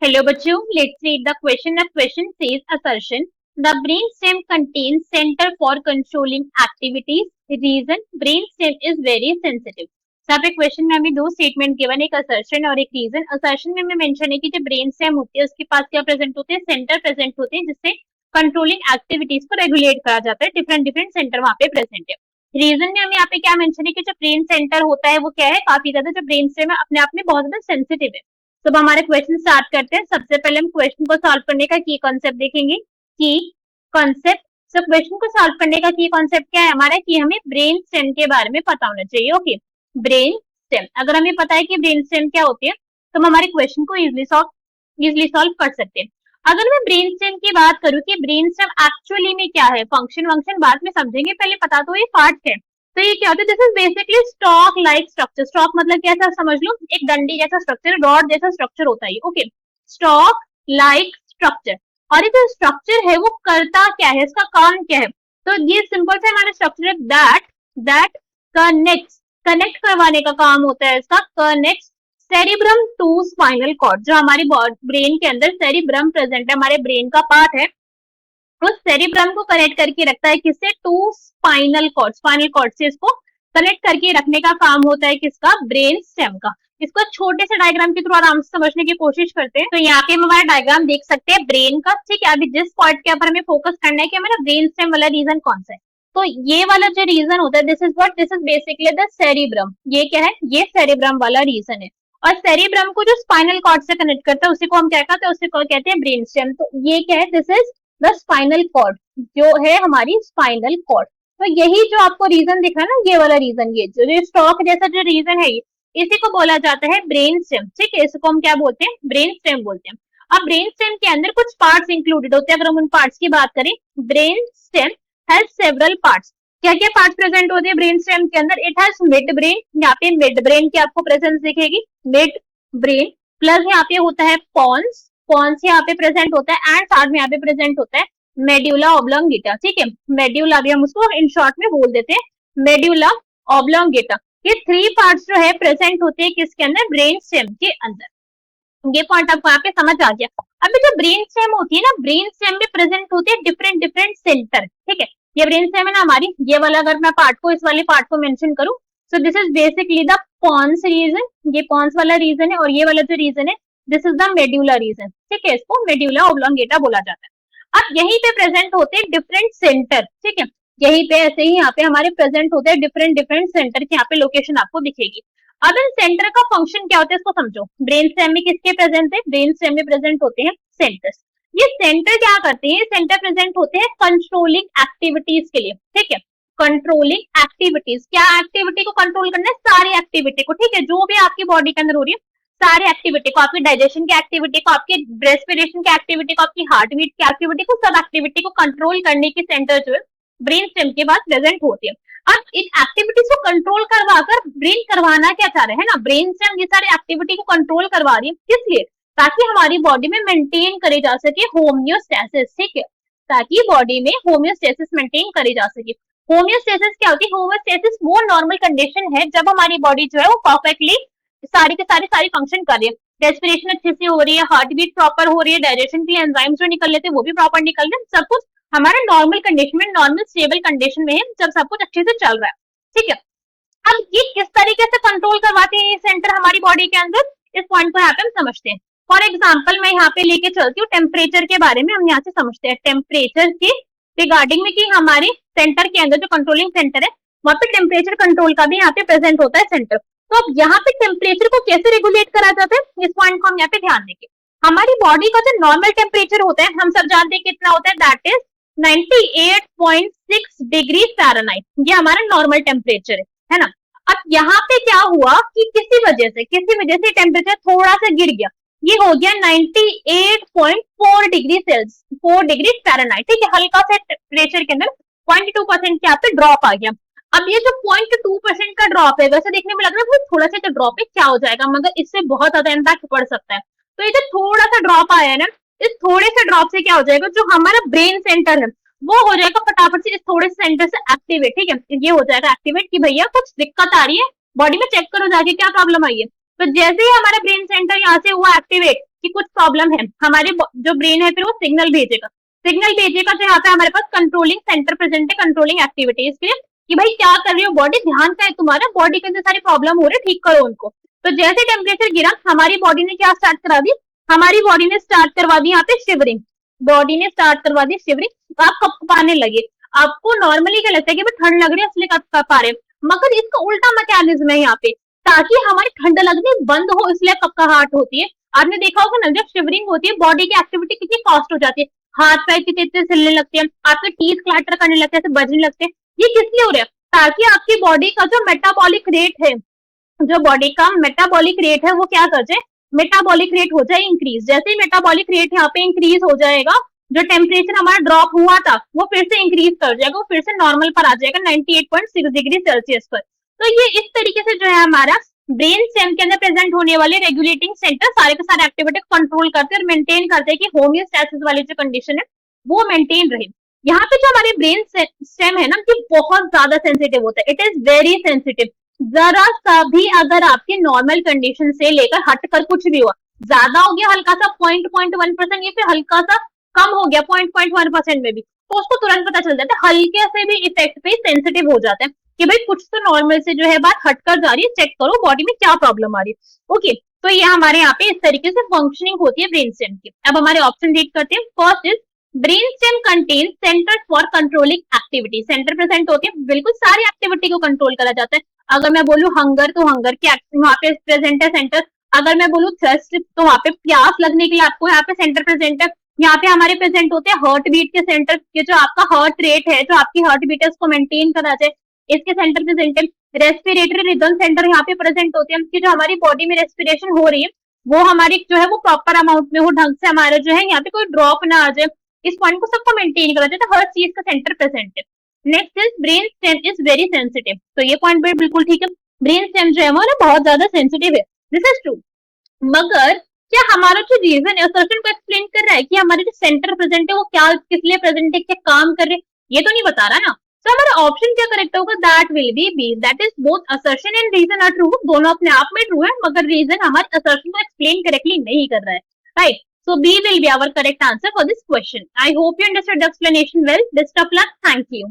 Hello बच्चों, let's read the question. The question says assertion. The brainstem contains center for controlling activities. Reason brainstem is very sensitive. यहाँ पे question में हमें दो statement given, एक assertion और एक रीजन. असर्शन में हमें मेंशन है कि जो ब्रेन स्टेम होती है उसके पास क्या प्रेजेंट होते हैं, सेंटर प्रेजेंट होते हैं जिससे कंट्रोलिंग एक्टिविटीज को रेगुलेट करा जाता है. डिफरेंट डिफरेंट सेंटर वहाँ पे प्रेजेंट है. रीजन में हमें यहाँ पे क्या मेंशन है कि जो ब्रेन सेंटर होता है वो क्या है, काफी ज्यादा जो ब्रेन स्टेम है अपने आप में बहुत ज्यादा सेंसिटिव है. तो अब हमारे क्वेश्चन स्टार्ट करते हैं. सबसे पहले हम क्वेश्चन को सॉल्व करने का की कॉन्सेप्ट देखेंगे. की कॉन्सेप्ट. सो क्वेश्चन को सॉल्व करने का की कॉन्सेप्ट क्या है हमारा, कि हमें ब्रेन स्टेम के बारे में पता होना चाहिए. Okay, brain stem. अगर हमें पता है कि ब्रेन स्टेम क्या होती है तो हम हमारे क्वेश्चन को इजिली सॉल्व कर सकते हैं. अगर मैं ब्रेन स्टेम की बात करूं कि ब्रेन स्टेम एक्चुअली में क्या है, फंक्शन बाद में समझेंगे, पहले पता तो ये पार्ट है. तो ये क्या होता है, this is basically stock like structure. Stock मतलब क्या था समझ लो, एक डंडी जैसा स्ट्रक्चर, रॉड जैसा स्ट्रक्चर होता है. Okay, stock like structure. और ये जो स्ट्रक्चर है वो करता क्या है, इसका काम क्या है. तो ये सिंपल से हमारा स्ट्रक्चर है दैट कनेक्ट करवाने का काम होता है इसका. Connect cerebrum to spinal cord. जो हमारी ब्रेन के अंदर सेरिब्रम प्रेजेंट है, हमारे ब्रेन का पार्ट है, उस सेरिब्रम को कनेक्ट करके रखता है किससे, टू स्पाइनल कॉर्ड से इसको कनेक्ट करके रखने का काम होता है किसका, ब्रेन स्टेम का. इसको छोटे से डायग्राम के थ्रू आराम से समझने की कोशिश करते हैं. तो यहाँ पे हम हमारा डायग्राम देख सकते हैं ब्रेन का. ठीक है, अभी जिस पॉइंट के ऊपर हमें फोकस करना है कि हमारा ब्रेन स्टेम वाला रीजन कौन सा है. तो ये वाला जो रीजन होता है, this is basically the cerebrum. ये क्या है, ये सेरिब्रम वाला रीजन है. और सेरिब्रम को जो स्पाइनल कॉर्ड से कनेक्ट करता है उसी को हम क्या कहते हैं, उसी को कहते हैं ब्रेन स्टेम. तो ये क्या है, this is the spinal cord, जो है हमारी स्पाइनल कॉर्ड. तो यही जो आपको रीजन दिख रहा है ना, ये वाला रीजन, ये जो स्टॉक जैसा जो रीजन है, इसी को बोला जाता है ब्रेन स्टेम. ठीक है, इसको हम क्या बोलते हैं, ब्रेन स्टेम बोलते हैं. अब ब्रेन स्टेम के अंदर कुछ पार्ट्स इंक्लूडेड होते हैं. अगर हम उन पार्ट्स की बात करें, brain stem has several parts. क्या क्या पार्ट्स प्रेजेंट होते हैं ब्रेन स्टेम के अंदर. It has mid brain. यहाँ पे मिड ब्रेन की आपको प्रेजेंस दिखेगी, मिड ब्रेन. प्लस यहाँ पे होता है पॉन्स यहाँ पे प्रेजेंट होता है. एंड साथ में यहाँ पे प्रेजेंट होता है मेड्यूला ऑब्लोंगेटा. ठीक है, मेड्यूला भी हम उसको इन शॉर्ट में बोल देते हैं, मेड्यूला ऑब्लोंगेटा. ये थ्री पार्ट्स जो है प्रेजेंट होते हैं किसके अंदर, ब्रेन स्टेम के अंदर. ये पॉइंट आपको यहाँ पे समझ आ गया. अभी जो ब्रेन स्टेम होती है ना, ब्रेन स्टेम में प्रेजेंट होते हैं डिफरेंट सेंटर. ठीक है, ये ब्रेन स्टेम है ना हमारी, ये वाला अगर मैं पार्ट को, इस वाले पार्ट को मेंशन करूं, so this is basically the pons region. ये पॉन्स वाला रीजन है. और ये वाला जो रीजन है, this is the medulla region. ठीक है, इसको मेड्यूला ऑब्लोंगेटा बोला जाता है. अब यहीं पे प्रेजेंट होते हैं डिफरेंट सेंटर. ठीक है, यहीं पे ऐसे ही यहाँ पे हमारे प्रेजेंट होते हैं डिफरेंट सेंटर की. यहाँ पे लोकेशन आपको दिखेगी. अब इन सेंटर का फंक्शन क्या होता है इसको समझो. ब्रेन स्टेम में किसके प्रेजेंट है, ब्रेन स्टेम में प्रेजेंट होते हैं सेंटर्स. ये सेंटर क्या करते हैं, सेंटर प्रेजेंट होते हैं कंट्रोलिंग एक्टिविटीज के लिए. ठीक है, कंट्रोलिंग एक्टिविटीज. क्या एक्टिविटी को कंट्रोल करना है, सारी एक्टिविटी को. ठीक है, जो भी आपकी बॉडी के अंदर हो रही है, सारी एक्टिविटी को, आपकी डाइजेशन की एक्टिविटी को, आपकी रेस्पिरेशन की एक्टिविटी को, आपकी हार्ट बीट की एक्टिविटी को, सब एक्टिविटी को कंट्रोल करने की सेंटर जो है ब्रेन स्टेम के बाद प्रेजेंट होती है. अब इन एक्टिविटीज को कंट्रोल करवाकर ब्रेन करवाना क्या चाह रहे हैं ना, ब्रेन स्टेम ये सारी एक्टिविटी को कंट्रोल करवा रही है. किस लिए, ताकि हमारी बॉडी में मेंटेन करे जा सके होम्योस्टेसिस. ठीक है, ताकि बॉडी में होम्योस्टेसिस मेंटेन करी जा सके. होम्योस्टेसिस क्या होती है, होम्योस्टेसिस वो नॉर्मल कंडीशन है जब हमारी बॉडी जो है वो परफेक्टली सारी के सारी फंक्शन कर रही है. रेस्पिरेशन अच्छे से हो रही है, हार्ट बीट प्रॉपर हो रही है, डाइजेशन के एंजाइम्स जो निकल लेते हैं वो भी प्रॉपर निकल रहे हैं. सब कुछ हमारा नॉर्मल कंडीशन में, नॉर्मल स्टेबल कंडीशन में है, जब सब कुछ अच्छे से चल रहा है. ठीक है, अब ये किस तरीके से कंट्रोल करवाते हैं ये सेंटर हमारी बॉडी के अंदर, इस पॉइंट को यहाँ पे हम समझते हैं. फॉर एग्जाम्पल मैं यहाँ पे लेके चलती हूँ टेम्परेचर के बारे में. हम यहाँ से समझते हैं टेम्परेचर के रिगार्डिंग में, कि हमारे सेंटर के अंदर जो कंट्रोलिंग सेंटर है वहाँ पे टेम्परेचर कंट्रोल का भी यहाँ पे प्रेजेंट होता है सेंटर. तो अब यहाँ पे टेम्परेचर को कैसे रेगुलेट करा जाता है, इस पॉइंट को हम यहाँ पे ध्यान देंगे. हमारी बॉडी का जो नॉर्मल टेम्परेचर होता है, हम सब जानते हैं कितना होता है, दैट इज 98.6 डिग्री फ़ारेनहाइट. ये हमारा नॉर्मल टेम्परेचर है ना. अब यहाँ पे क्या हुआ कि किसी वजह से टेम्परेचर थोड़ा सा गिर गया. ये हो गया 98.4 डिग्री सेल्सियस, 4 डिग्री फ़ारेनहाइट. ठीक है, हल्का सा टेम्परेचर के अंदर 0.2% यहाँ पे ड्रॉप आ गया. अब ये जो 0.2% का ड्रॉप है, वैसे देखने में लग रहा है थोड़ा सा जो ड्रॉप है क्या हो जाएगा, मगर इससे बहुत ज्यादा इम्पैक्ट पड़ सकता है. तो ये जो थोड़ा सा ड्रॉप आया है ना, इस थोड़े से ड्रॉप से क्या हो जाएगा, जो हमारा ब्रेन सेंटर है वो हो जाएगा फटाफट से इस थोड़े से सेंटर से एक्टिवेट. ठीक है, ये हो जाएगा एक्टिवेट कि भैया कुछ दिक्कत आ रही है बॉडी में, चेक करो जाके क्या प्रॉब्लम आई है. तो जैसे ही हमारा ब्रेन सेंटर यहाँ से हुआ एक्टिवेट, कि कुछ प्रॉब्लम है, हमारे जो ब्रेन है फिर वो सिग्नल भेजेगा तो यहाँ पे हमारे पास कंट्रोलिंग सेंटर प्रेजेंट है, कंट्रोलिंग एक्टिविटीज के लिए कि भाई क्या कर रही हो बॉडी, ध्यान का है तुम्हारा, बॉडी के अंदर सारी प्रॉब्लम हो रही है, ठीक करो उनको। तो जैसे टेम्परेचर गिरा, हमारी बॉडी ने क्या स्टार्ट करा दी, हमारी बॉडी ने स्टार्ट करवा दी यहाँ पे शिवरिंग, बॉडी ने स्टार्ट करवा दी शिवरिंग, आप कपकपाने लगे। आपको नॉर्मली क्या लगता है कि ठंड लग रही है इसलिए कपकपा रहे, मगर इसका उल्टा मैकेनिज्म है यहाँ पे, ताकि हमारी ठंड लगनी बंद हो इसलिए कपकपाहट होती है। आपने देखा होगा ना, जब शिवरिंग होती है बॉडी की एक्टिविटी कितनी फास्ट हो जाती है, हाथ पैर कितने तेज हिलने लगते हैं, आपके टीथ क्लैटर करने लगते हैं, बजने लगते हैं। ये किस लिए हो रहा है, ताकि आपकी बॉडी का जो मेटाबॉलिक रेट है, जो बॉडी का मेटाबॉलिक रेट है वो क्या कर जाए, मेटाबॉलिक रेट हो जाए इंक्रीज। जैसे ही मेटाबॉलिक रेट यहाँ पे इंक्रीज हो जाएगा, जो टेम्परेचर हमारा ड्रॉप हुआ था वो फिर से इंक्रीज कर जाएगा, वो फिर से नॉर्मल पर आ जाएगा 98.6 डिग्री सेल्सियस पर। तो ये इस तरीके से जो है हमारा ब्रेन स्टेम के अंदर प्रेजेंट होने वाले रेगुलेटिंग सेंटर सारे के सारे एक्टिविटी को कंट्रोल करते हैं और मेंटेन करते हैं कि होमियोस्टैसिस वाली जो कंडीशन है वो मेंटेन रहे। यहाँ पे जो हमारे ब्रेन स्टेम है ना, कि बहुत ज्यादा सेंसिटिव होता है, इट इज वेरी सेंसिटिव। जरा सा भी अगर आपके नॉर्मल कंडीशन से लेकर हटकर कुछ भी हुआ, ज्यादा हो गया हल्का सा 0.1% या फिर हल्का सा कम हो गया 0.1% में भी, तो उसको तुरंत पता चल जाता है, हल्के से भी इफेक्ट पे सेंसिटिव हो जाता है कि भाई कुछ तो नॉर्मल से जो है बात हटकर जा रही है, चेक करो बॉडी में क्या प्रॉब्लम आ रही है। ओके, तो ये हमारे यहाँ पे इस तरीके से फंक्शनिंग होती है ब्रेन स्टेम की। अब हमारे ऑप्शन रीड करते हैं। First is brain stem contains centre for controlling activity, centre present होती है, बिल्कुल सारी एक्टिविटी को कंट्रोल करा जाता है। अगर मैं बोलूँ हंगर तो हंगर की वहां पे प्रेजेंट है सेंटर, अगर मैं बोलूँ थ्रस्ट तो वहां पे प्यास लगने के लिए आपको यहाँ पे सेंटर प्रेजेंट है। यहाँ पे हमारे प्रेजेंट होते हैं हार्ट बीट के सेंटर, के जो आपका हार्ट रेट है, जो आपकी हार्ट बीट है उसको मेंटेन करा जाए, इसके सेंटर प्रेजेंट है। रेस्पिरेटरी रिदम सेंटर यहाँ पे प्रेजेंट होते हैं कि जो हमारी बॉडी में रेस्पिरेशन हो रही है वो हमारी जो है वो प्रॉपर अमाउंट में हो, ढंग से हमारा जो है यहाँ पे कोई ड्रॉप ना आ जाए, इस पॉइंट को सबको मेंटेन करा जाता है, हर चीज का सेंटर प्रेजेंट है। Next is brain stem is very sensitive, तो ये पॉइंट भी बिल्कुल ठीक है, ब्रेन स्टेम जो है वो ना बहुत ज्यादा सेंसिटिव है, दिस इज ट्रू। मगर क्या हमारा जो रीजन है सर्जन को एक्सप्लेन कर रहा है कि हमारे जो सेंटर प्रेजेंट है वो क्या किस लिए प्रेजेंट है, क्या काम कर रहे हैं, ये तो नहीं बता रहा ना। तो हमारा ऑप्शन क्या करेक्ट होगा, that will be B, that is both assertion and reason are true, दोनों अपने आप में ट्रू है, मगर रीजन हमारे असर्शन को एक्सप्लेन करेक्टली नहीं कर रहा है, right. So B will be our correct answer for this question. I hope you understood the explanation well. Best of luck. Thank you.